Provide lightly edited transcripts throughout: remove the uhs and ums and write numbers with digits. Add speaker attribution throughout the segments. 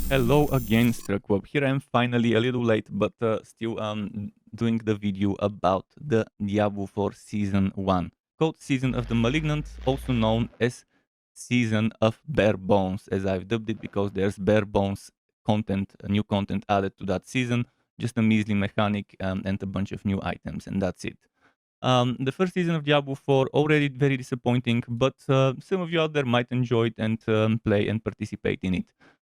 Speaker 1: Hello again, Struckweb. Here I am finally a little late, but still doing the video about the Diablo 4 Season 1. Called Season of the Malignant, also known as Season of Bare Bones, as I've dubbed it because there's bare bones content, new content added to that season, just a measly mechanic and a bunch of new items, and that's it. The first season of Diablo 4 already very disappointing, but some of you out there might enjoy it and play and participate in it.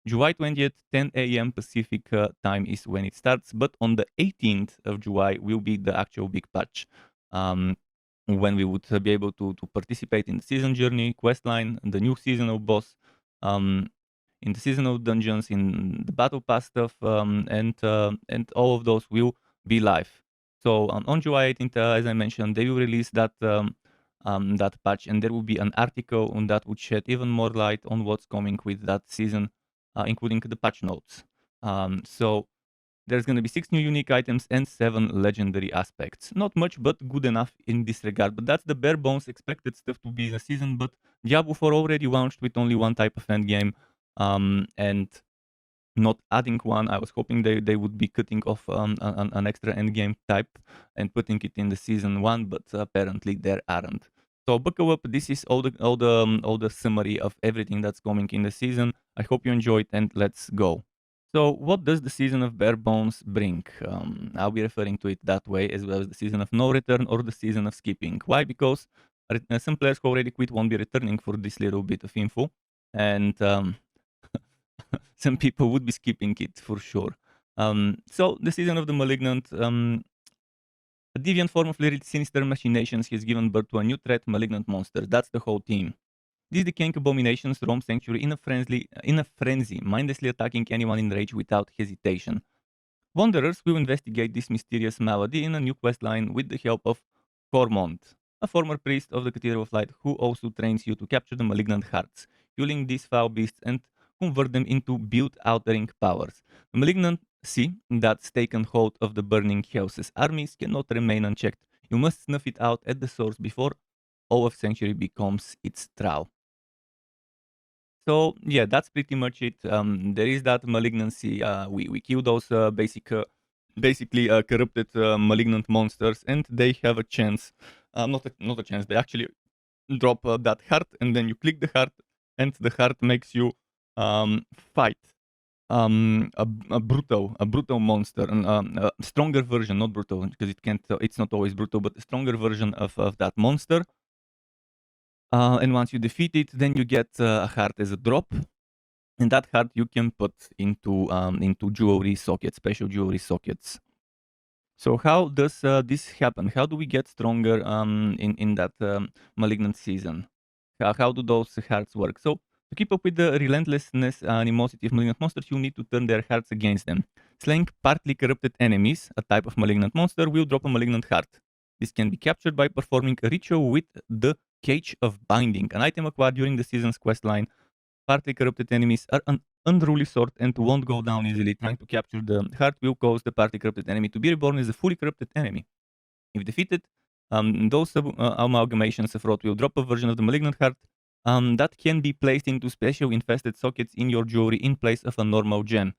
Speaker 1: July 20th, 10 a.m. Pacific time is when it starts, but on the 18th of July will be the actual big patch, when we would be able to participate in the season journey, questline, the new seasonal boss, um, in the seasonal dungeons, in the battle pass stuff, and all of those will be live. So on July 18th, as I mentioned, they will release that patch, and there will be an article on that would shed even more light on what's coming with that season, including the patch notes. So there's going to be 6 new unique items and 7 legendary aspects. Not much, but good enough in this regard. But that's the bare bones expected stuff to be in the season. But Diablo 4 already launched with only one type of endgame, and not adding one. I was hoping they would be cutting off an extra endgame type and putting it in the season 1, but apparently there aren't. So buckle up. This is all the summary of everything that's coming in the season. I hope you enjoyed, and let's go. So what does the season of bare bones bring? I'll be referring to it that way, as well as the season of no return or the season of skipping. Why? Because some players who already quit won't be returning for this little bit of info, and some people would be skipping it for sure. So the season of the Malignant, a deviant form of Lyric sinister machinations has given birth to a new threat, Malignant monsters. That's the whole team. These decaying abominations roam Sanctuary in a frenzy, mindlessly attacking anyone in rage without hesitation. Wanderers will investigate this mysterious malady in a new questline with the help of Cormont, a former priest of the Cathedral of Light who also trains you to capture the malignant hearts, fueling these foul beasts and convert them into build-altering powers. The malignancy that's taken hold of the burning house's armies cannot remain unchecked. You must snuff it out at the source before all of Sanctuary becomes its trowel. So yeah, that's pretty much it. There is that malignancy. We kill those basically corrupted malignant monsters, and they have a chance. Not a chance. They actually drop that heart, and then you click the heart, and the heart makes you fight a brutal monster, a stronger version, not brutal, because it can't. It's not always brutal, but a stronger version of that monster. And once you defeat it, then you get a heart as a drop, and that heart you can put into jewelry sockets, special jewelry sockets. So how does this happen? How do we get stronger in that malignant season? How do those hearts work? So to keep up with the relentlessness and animosity of malignant monsters, you need to turn their hearts against them. Slaying partly corrupted enemies, a type of malignant monster, will drop a malignant heart. This can be captured by performing a ritual with the Cage of Binding, an item acquired during the season's questline. Partly corrupted enemies are an unruly sort and won't go down easily. Trying to capture the heart will cause the partly corrupted enemy to be reborn as a fully corrupted enemy. If defeated, those amalgamations of rot will drop a version of the malignant heart that can be placed into special infested sockets in your jewelry in place of a normal gem.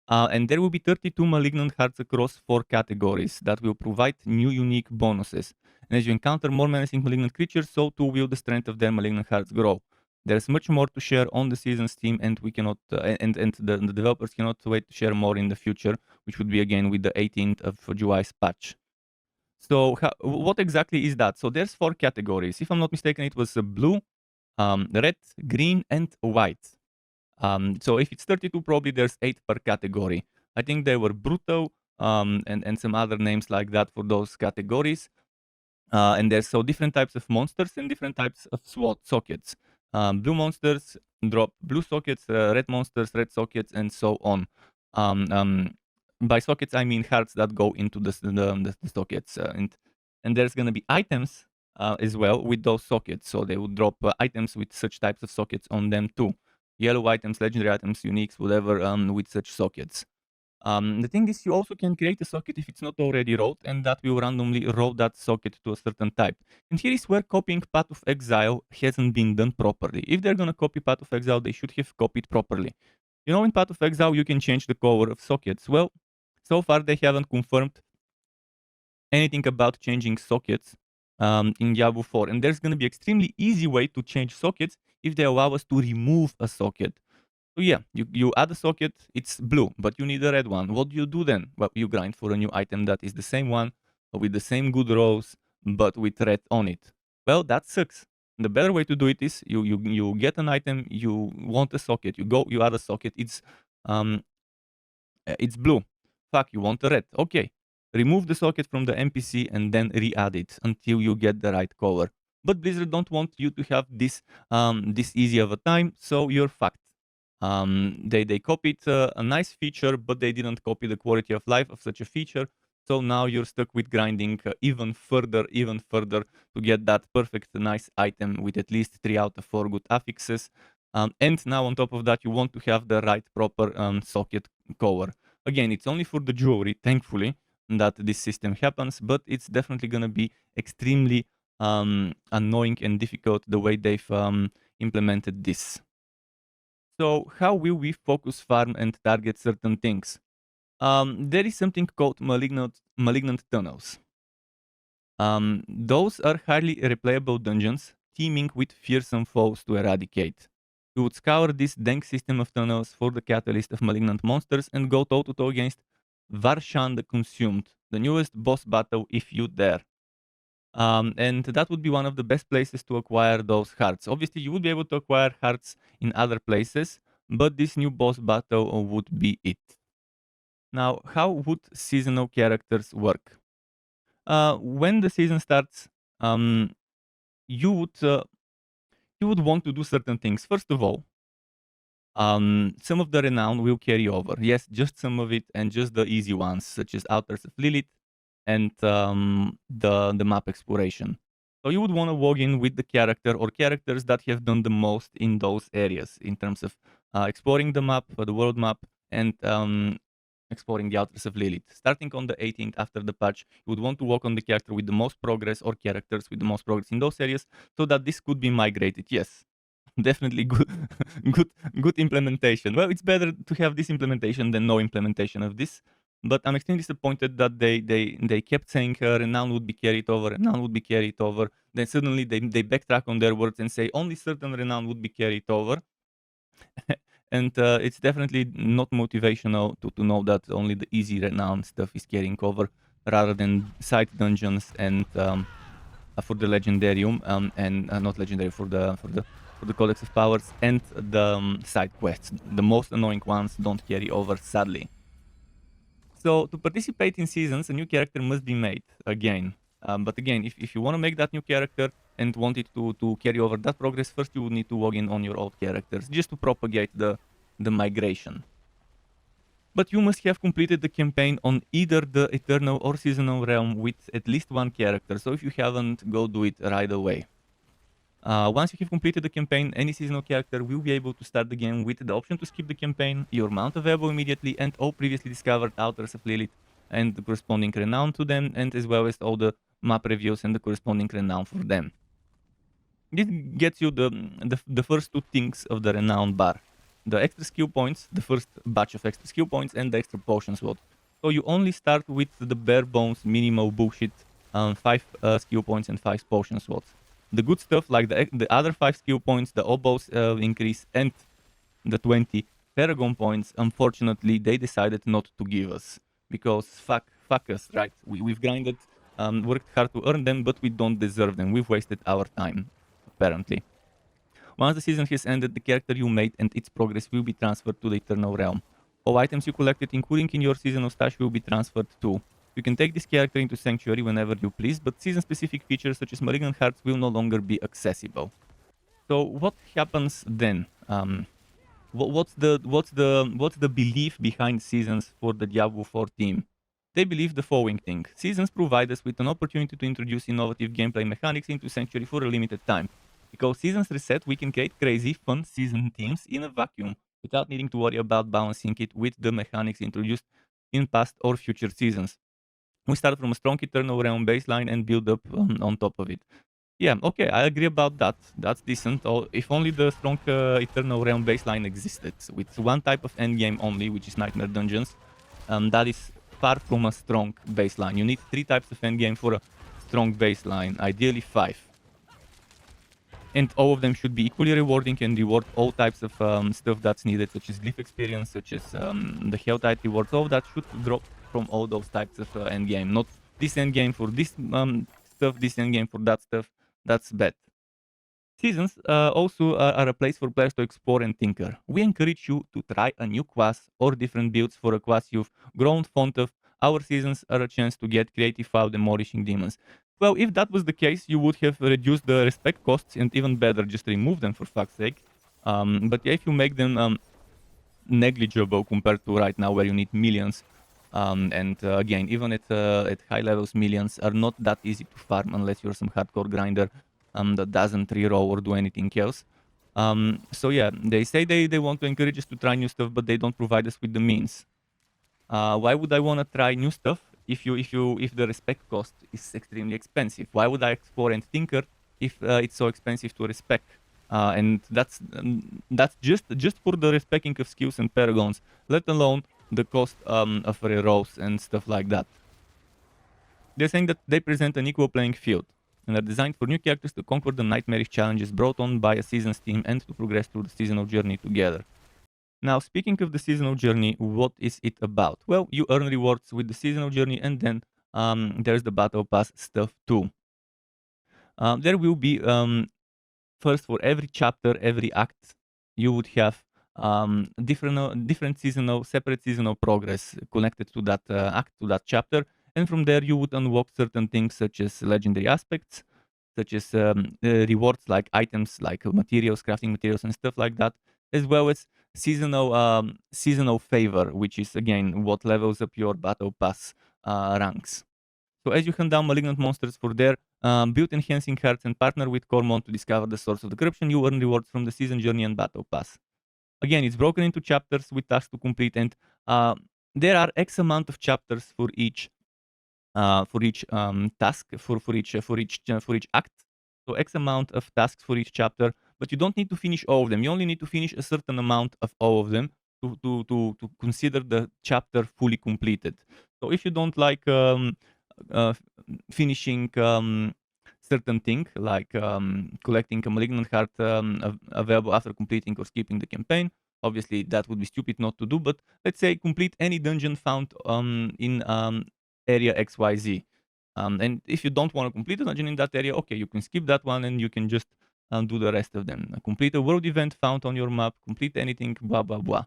Speaker 1: And there will be 32 malignant hearts across 4 categories that will provide new unique bonuses. And as you encounter more menacing malignant creatures, so too will the strength of their malignant hearts grow. There's much more to share on the season's team, and we cannot, and the developers cannot wait to share more in the future, which would be again with the 18th of July's patch. So what exactly is that? So there's 4 categories. If I'm not mistaken, it was blue, red, green, and white. So if it's 32, probably there's 8 per category. I think they were brutal, and some other names like that for those categories. And there's so different types of monsters and different types of SWAT sockets. Blue monsters drop blue sockets, red monsters, red sockets, and so on. By sockets, I mean hearts that go into the sockets. And there's going to be items as well with those sockets. So they would drop items with such types of sockets on them too. Yellow items, legendary items, uniques, whatever, with such sockets. The thing is, you also can create a socket if it's not already wrote, and that will randomly route that socket to a certain type. And here is where copying Path of Exile hasn't been done properly. If they're gonna copy Path of Exile, they should have copied properly. You know, in Path of Exile, you can change the color of sockets. Well, so far they haven't confirmed anything about changing sockets in Diablo 4. And there's going to be extremely easy way to change sockets if they allow us to remove a socket. So yeah, you add a socket, it's blue, but you need a red one. What do you do then? Well, you grind for a new item that is the same one, with the same good rows, but with red on it. Well, that sucks. The better way to do it is you get an item, you want a socket, you add a socket, um it's blue. Fuck, you want a red. Okay. Remove the socket from the NPC and then re-add it until you get the right color. But Blizzard don't want you to have this easy of a time, so you're fucked. They copied a nice feature, but they didn't copy the quality of life of such a feature. So now you're stuck with grinding even further to get that perfect, nice item with at least 3 out of 4 good affixes. And now on top of that, you want to have the right proper socket color. Again, it's only for the jewelry, thankfully, that this system happens, but it's definitely going to be extremely annoying and difficult the way they've implemented this. So how will we focus farm and target certain things? There is something called malignant tunnels. Those are highly replayable dungeons, teeming with fearsome foes to eradicate. You would scour this dank system of tunnels for the catalyst of malignant monsters and go toe-to-toe against Varshan the Consumed, the newest boss battle if you dare. And that would be one of the best places to acquire those hearts. Obviously, you would be able to acquire hearts in other places, but this new boss battle would be it. Now, how would seasonal characters work? When the season starts, um, you would want to do certain things. First of all, some of the renown will carry over. Yes, just some of it, and just the easy ones, such as Altars of Lilith and the map exploration. So you would want to log in with the character or characters that have done the most in those areas in terms of exploring the map, the world map, and exploring the Altars of Lilith. Starting on the 18th after the patch, you would want to work on the character with the most progress or characters with the most progress in those areas so that this could be migrated. Yes, definitely good, good implementation. Well, it's better to have this implementation than no implementation of this. But I'm extremely disappointed that they kept saying renown would be carried over, renown would be carried over. Then suddenly they backtrack on their words and say only certain renown would be carried over. And it's definitely not motivational to know that only the easy renown stuff is carrying over rather than side dungeons and for the legendarium and not legendary for the Codex of Powers and the side quests. The most annoying ones don't carry over, sadly. So to participate in seasons, a new character must be made again. But again, if you want to make that new character and want it to carry over that progress, first you would need to log in on your old characters just to propagate the migration. But you must have completed the campaign on either the Eternal or Seasonal Realm with at least one character. So if you haven't, go do it right away. Once you have completed the campaign, any seasonal character will be able to start the game with the option to skip the campaign, your mount available immediately, and all previously discovered Altars of Lilith and the corresponding renown to them, and as well as all the map reviews and the corresponding renown for them. This gets you the first two things of the renown bar. The extra skill points, the first batch of extra skill points, and the extra potion slot. So you only start with the bare bones minimal bullshit 5 skill points and 5 potion slots. The good stuff like the other 5 skill points, the oboes increase, and the 20 Paragon points, unfortunately, they decided not to give us. Because fuck us, right? We've grinded, worked hard to earn them, but we don't deserve them. We've wasted our time, apparently. Once the season has ended, the character you made and its progress will be transferred to the Eternal Realm. All items you collected, including in your seasonal stash, will be transferred too. You can take this character into Sanctuary whenever you please, but season-specific features such as Malignant Hearts will no longer be accessible. So what happens then? What's the belief behind seasons for the Diablo 4 team? They believe the following thing. Seasons provide us with an opportunity to introduce innovative gameplay mechanics into Sanctuary for a limited time. Because seasons reset, we can create crazy, fun season teams in a vacuum without needing to worry about balancing it with the mechanics introduced in past or future seasons. We start from a strong Eternal Realm baseline and build up on top of it. Yeah, okay, I agree about that. That's decent. Or if only the strong Eternal Realm baseline existed, with one type of endgame only, which is Nightmare Dungeons, that is far from a strong baseline. You need 3 types of endgame for a strong baseline, ideally 5. And all of them should be equally rewarding and reward all types of stuff that's needed, such as glyph experience, such as the Helltide rewards. All that should drop from all those types of endgame. Not this endgame for this stuff, this endgame for that stuff. That's bad. Seasons also are a place for players to explore and tinker. We encourage you to try a new class or different builds for a class you've grown fond of. Our seasons are a chance to get creative while demolishing demons. Well, if that was the case, you would have reduced the respect costs and even better, just remove them for fuck's sake. But yeah, if you make them negligible compared to right now where you need millions, and again, even at high levels, millions are not that easy to farm unless you're some hardcore grinder that doesn't reroll or do anything else. So yeah, they say they want to encourage us to try new stuff, but they don't provide us with the means. Why would I want to try new stuff if the respect cost is extremely expensive? Why would I explore and tinker if it's so expensive to respect? And that's just for the respecting of skills and paragons, let alone the cost of rerolls and stuff like that. They're saying that they present an equal playing field and are designed for new characters to conquer the nightmarish challenges brought on by a season's team and to progress through the seasonal journey together. Now, speaking of the seasonal journey, what is it about? Well, you earn rewards with the seasonal journey, and then there's the battle pass stuff too. There will be first for every chapter, every act, you would have different seasonal, separate seasonal progress connected to that act, to that chapter, and from there you would unlock certain things such as legendary aspects, such as rewards like items, like materials, crafting materials, and stuff like that, as well as seasonal favor, which is again what levels up your battle pass ranks. So as you hunt down malignant monsters for their build enhancing hearts and partner with Cormon to discover the source of the corruption, you earn rewards from the season journey and battle pass. Again, it's broken into chapters with tasks to complete, and there are X amount of chapters for each task for each act. So X amount of tasks for each chapter, but you don't need to finish all of them. You only need to finish a certain amount of all of them to consider the chapter fully completed. So if you don't like uh, finishing certain thing like collecting a malignant heart available after completing or skipping the campaign, obviously that would be stupid not to do. But let's say complete any dungeon found in area XYZ. And if you don't want to complete a dungeon in that area, okay, you can skip that one and you can just do the rest of them. Complete a world event found on your map, complete anything, blah, blah, blah.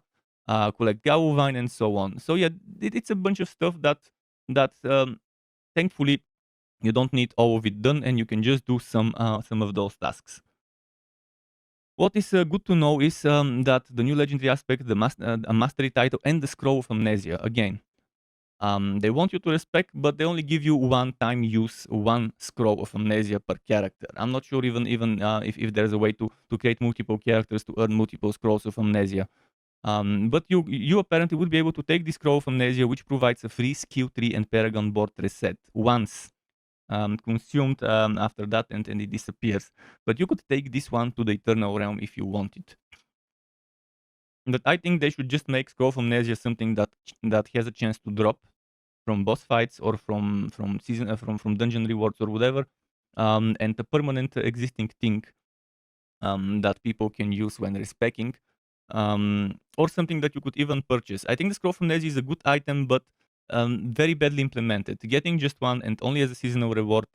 Speaker 1: Collect Gao Vine and so on. So yeah, it's a bunch of stuff that thankfully you don't need all of it done and you can just do some of those tasks. What is good to know is that the new legendary aspect, the mastery title, and the scroll of amnesia, again, they want you to respect, but they only give you one-time use, one scroll of amnesia per character. I'm not sure even if there's a way to create multiple characters to earn multiple scrolls of amnesia. But you apparently would be able to take this scroll of amnesia, which provides a free skill tree and paragon board reset once consumed after that, and it disappears. But you could take this one to the Eternal Realm if you wanted. But I think they should just make Scroll of Amnesia something that has a chance to drop from boss fights or from season from dungeon rewards or whatever, and a permanent existing thing that people can use when respecking, or something that you could even purchase. I think the Scroll of Amnesia is a good item, but very badly implemented. Getting just one and only as a seasonal reward,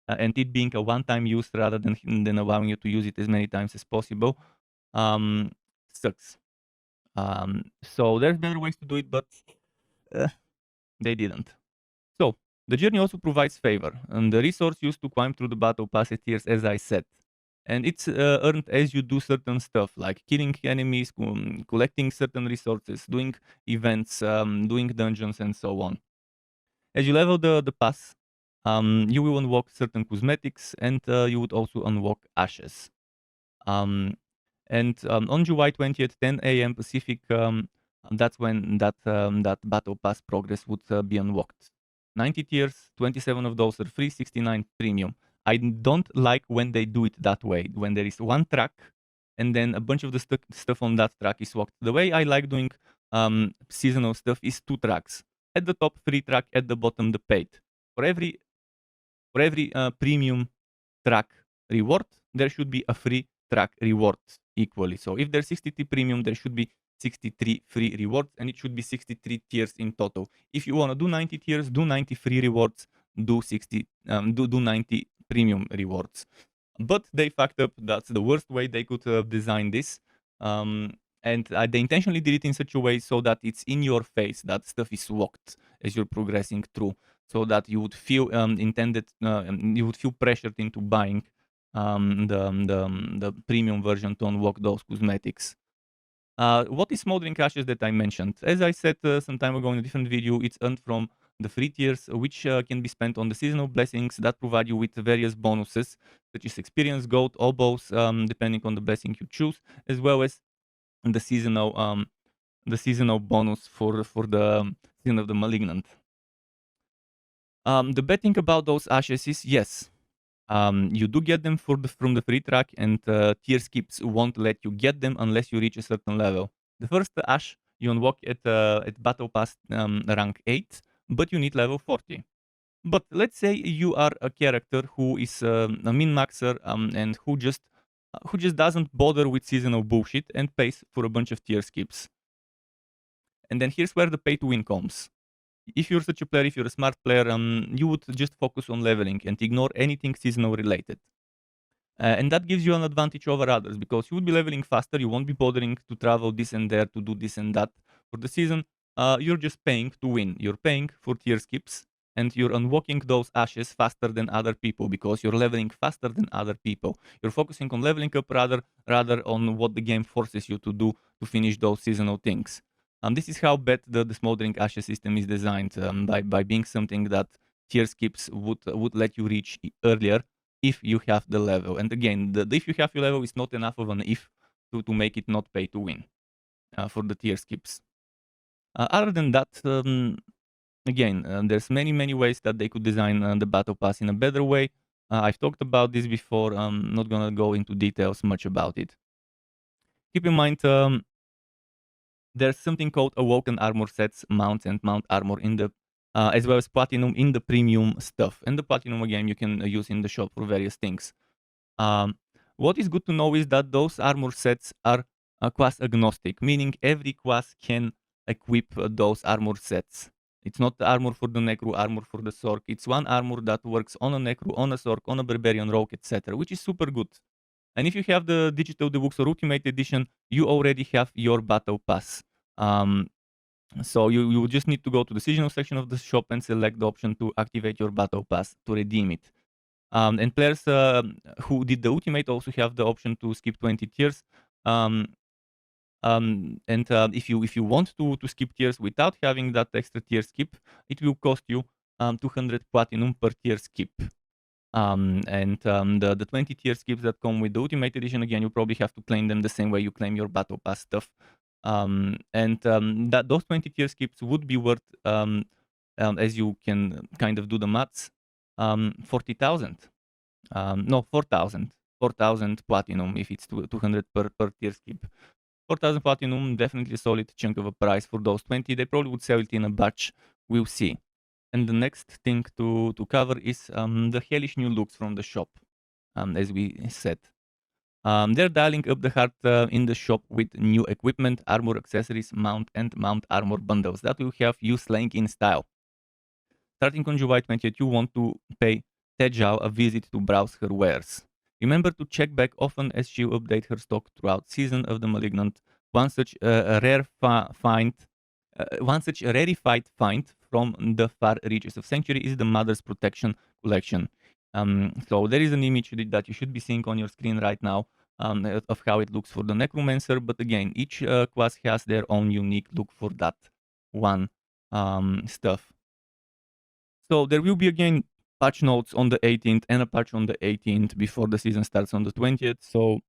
Speaker 1: and it being a one-time use rather than allowing you to use it as many times as possible, sucks. So there's better ways to do it, but they didn't. So the journey also provides favor, and the resource used to climb through the battle pass appears, as I said. And it's earned as you do certain stuff, like killing enemies, collecting certain resources, doing events, doing dungeons, and so on. As you level the pass, you will unlock certain cosmetics, and you would also unlock ashes. And on July 20th, 10 a.m. Pacific, that's when that battle pass progress would be unlocked. 90 tiers, 27 of those are free, 69 premium. I don't like when they do it that way, when there is one track and then a bunch of the stuff on that track is walked. The way I like doing seasonal stuff is 2 tracks. At the top, free track, at the bottom, the paid. For every premium track reward, there should be a free track reward equally. So if there's 63 premium, there should be 63 free rewards, and it should be 63 tiers in total. If you want to do 90 tiers, do 90 free rewards, do 90 premium rewards. But they fucked up. That's the worst way they could have designed this. And they intentionally did it in such a way so that it's in your face, that stuff is walked as you're progressing through, so that you would feel you would feel pressured into buying the premium version to unlock those cosmetics. What is Smoldering Ashes that I mentioned? As I said some time ago in a different video, it's earned from the free tiers, which can be spent on the seasonal blessings that provide you with various bonuses, such as experience, gold, oboes, depending on the blessing you choose, as well as the seasonal bonus for the season of the Malignant. The bad thing about those ashes is, yes, you do get them from the free track, and tier skips won't let you get them unless you reach a certain level. The first ash you unlock at Battle Pass rank 8, but you need level 40. But let's say you are a character who is a min-maxer and who just doesn't bother with seasonal bullshit and pays for a bunch of tier skips. And then here's where the pay to win comes. If you're such a player, if you're a smart player, you would just focus on leveling and ignore anything seasonal related. And that gives you an advantage over others, because you would be leveling faster, you won't be bothering to travel this and there to do this and that. For the season, you're just paying to win. You're paying for tier skips, and you're unlocking those ashes faster than other people because you're leveling faster than other people. You're focusing on leveling up rather on what the game forces you to do to finish those seasonal things. This is how bad the Smoldering Ashes system is designed, by being something that tier skips would let you reach earlier if you have the level. And again, the if you have your level is not enough of an if to make it not pay to win for the tier skips. Other than that, again, there's many ways that they could design the battle pass in a better way. I've talked about this before. I'm not gonna go into details much about it. Keep in mind, there's something called Awoken Armor Sets, Mounts, and Mount Armor in the as well as Platinum in the premium stuff. And the Platinum, again, you can use in the shop for various things. What is good to know is that those armor sets are class agnostic, meaning every class can equip those armor sets. It's not the armor for the Necro, armor for the Sorc. It's one armor that works on a Necro, on a Sorc, on a Barbarian, Rogue, etc., which is super good. And if you have the Digital Deluxe or Ultimate Edition, you already have your Battle Pass. So you just need to go to the seasonal section of the shop and select the option to activate your Battle Pass to redeem it. And players who did the Ultimate also have the option to skip 20 tiers. If you want to skip tiers without having that extra tier skip, it will cost you 200 platinum per tier skip. The 20 tier skips that come with the Ultimate Edition, again, you probably have to claim them the same way you claim your Battle Pass stuff. That those 20 tier skips would be worth, as you can kind of do the maths, 40,000. No, 4,000. 4,000 platinum if it's 200 per tier skip. 4,000 platinum, definitely a solid chunk of a price for those 20. They probably would sell it in a batch. We'll see. And the next thing to cover is the hellish new looks from the shop, as we said. They're dialing up the heart in the shop with new equipment, armor accessories, mount, and mount armor bundles that will have you slaying in style. Starting on July 20th, you want to pay Tejal a visit to browse her wares. Remember to check back often as she'll update her stock throughout season of the Malignant. One such rarefied find from the far reaches of Sanctuary is the Mother's Protection collection. So there is an image that you should be seeing on your screen right now of how it looks for the Necromancer. But again, each class has their own unique look for that one stuff. So there will be again patch notes on the 18th and a patch on the 18th before the season starts on the 20th. So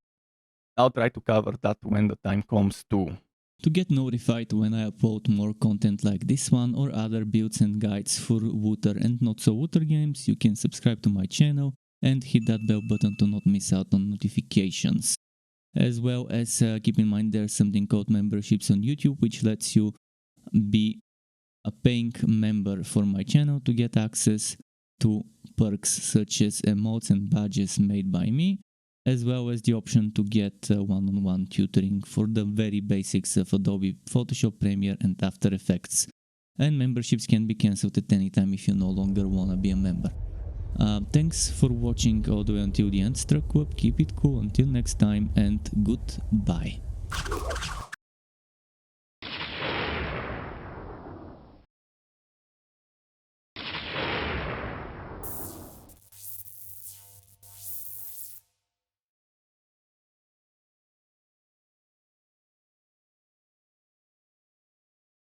Speaker 1: I'll try to cover that when the time comes too.
Speaker 2: To get notified when I upload more content like this one or other builds and guides for Wooter and not so Wooter games, you can subscribe to my channel and hit that bell button to not miss out on notifications. As well as keep in mind there's something called memberships on YouTube, which lets you be a paying member for my channel to get access to perks such as emotes and badges made by me, as well as the option to get one-on-one tutoring for the very basics of Adobe Photoshop, Premiere and After Effects. And memberships can be cancelled at any time if you no longer want to be a member. Thanks for watching all the way until the end, Struck Web. Keep it cool until next time, and goodbye.